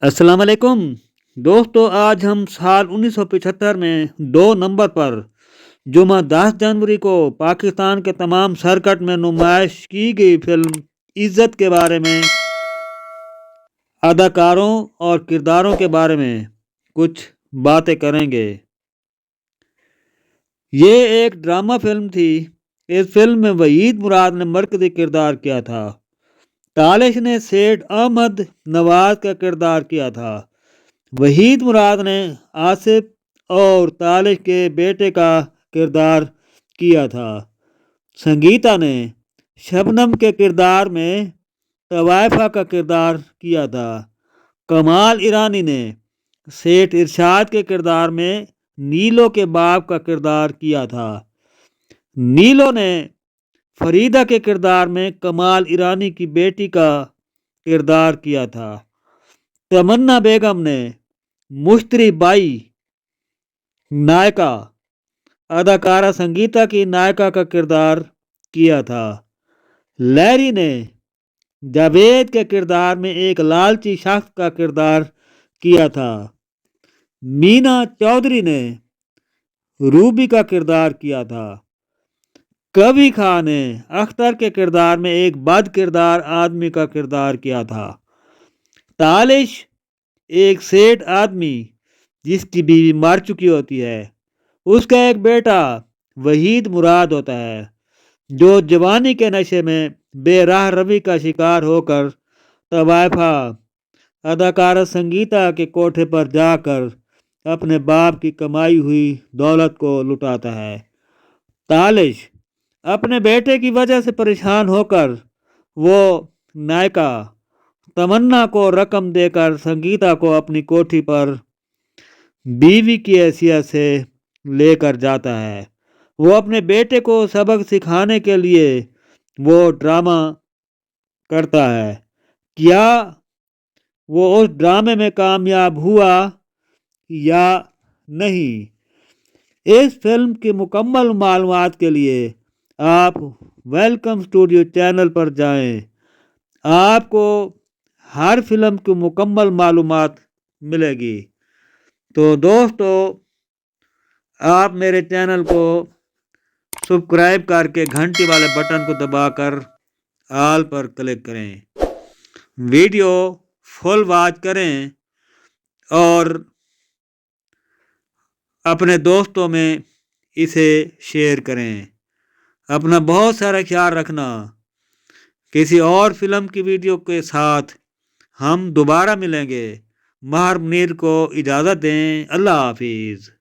السلام علیکم دوستو، آج ہم سال 1975 میں 2 نمبر پر جمعہ 10 جنوری کو پاکستان کے تمام سرکٹ میں نمائش کی گئی فلم عزت کے بارے میں، اداکاروں اور کرداروں کے بارے میں کچھ باتیں کریں گے۔ یہ ایک ڈرامہ فلم تھی۔ اس فلم میں وحید مراد نے مرکزی کردار کیا تھا۔ تالش نے سیٹھ احمد نواز کا کردار کیا تھا۔ وحید مراد نے آصف اور تالش کے بیٹے کا کردار کیا تھا۔ سنگیتا نے شبنم کے کردار میں طوائفہ کا کردار کیا تھا۔ کمال ایرانی نے سیٹھ ارشاد کے کردار میں نیلو کے باپ کا کردار کیا تھا۔ نیلو نے فریدہ کے کردار میں کمال ایرانی کی بیٹی کا کردار کیا تھا۔ تمنا بیگم نے مشتری بائی نائکا اداکارہ سنگیتا کی نائکا کا کردار کیا تھا۔ لیری نے جاوید کے کردار میں ایک لالچی شخص کا کردار کیا تھا۔ مینا چودھری نے روبی کا کردار کیا تھا۔ کبھی خان نے اختر کے کردار میں ایک بد کردار آدمی کا کردار کیا تھا۔ تالش ایک سیٹھ آدمی جس کی بیوی مر چکی ہوتی ہے، اس کا ایک بیٹا وحید مراد ہوتا ہے، جو جوانی کے نشے میں بے راہ روی کا شکار ہو کر طوائفہ اداکارہ سنگیتا کے کوٹھے پر جا کر اپنے باپ کی کمائی ہوئی دولت کو لٹاتا ہے۔ تالش اپنے بیٹے کی وجہ سے پریشان ہو کر وہ نائکا تمنا کو رقم دے کر سنگیتا کو اپنی کوٹھی پر بیوی کی حیثیت سے لے کر جاتا ہے۔ وہ اپنے بیٹے کو سبق سکھانے کے لیے وہ ڈرامہ کرتا ہے۔ کیا وہ اس ڈرامے میں کامیاب ہوا یا نہیں؟ اس فلم کی مکمل معلومات کے لیے آپ ویلکم اسٹوڈیو چینل پر جائیں۔ آپ کو ہر فلم کی مکمل معلومات ملے گی۔ تو دوستو، آپ میرے چینل کو سبسکرائب کر کے گھنٹی والے بٹن کو دبا کر آل پر کلک کریں، ویڈیو فل واچ کریں اور اپنے دوستوں میں اسے شیئر کریں۔ اپنا بہت سارا خیال رکھنا۔ کسی اور فلم کی ویڈیو کے ساتھ ہم دوبارہ ملیں گے۔ ماہر منیر کو اجازت دیں۔ اللہ حافظ۔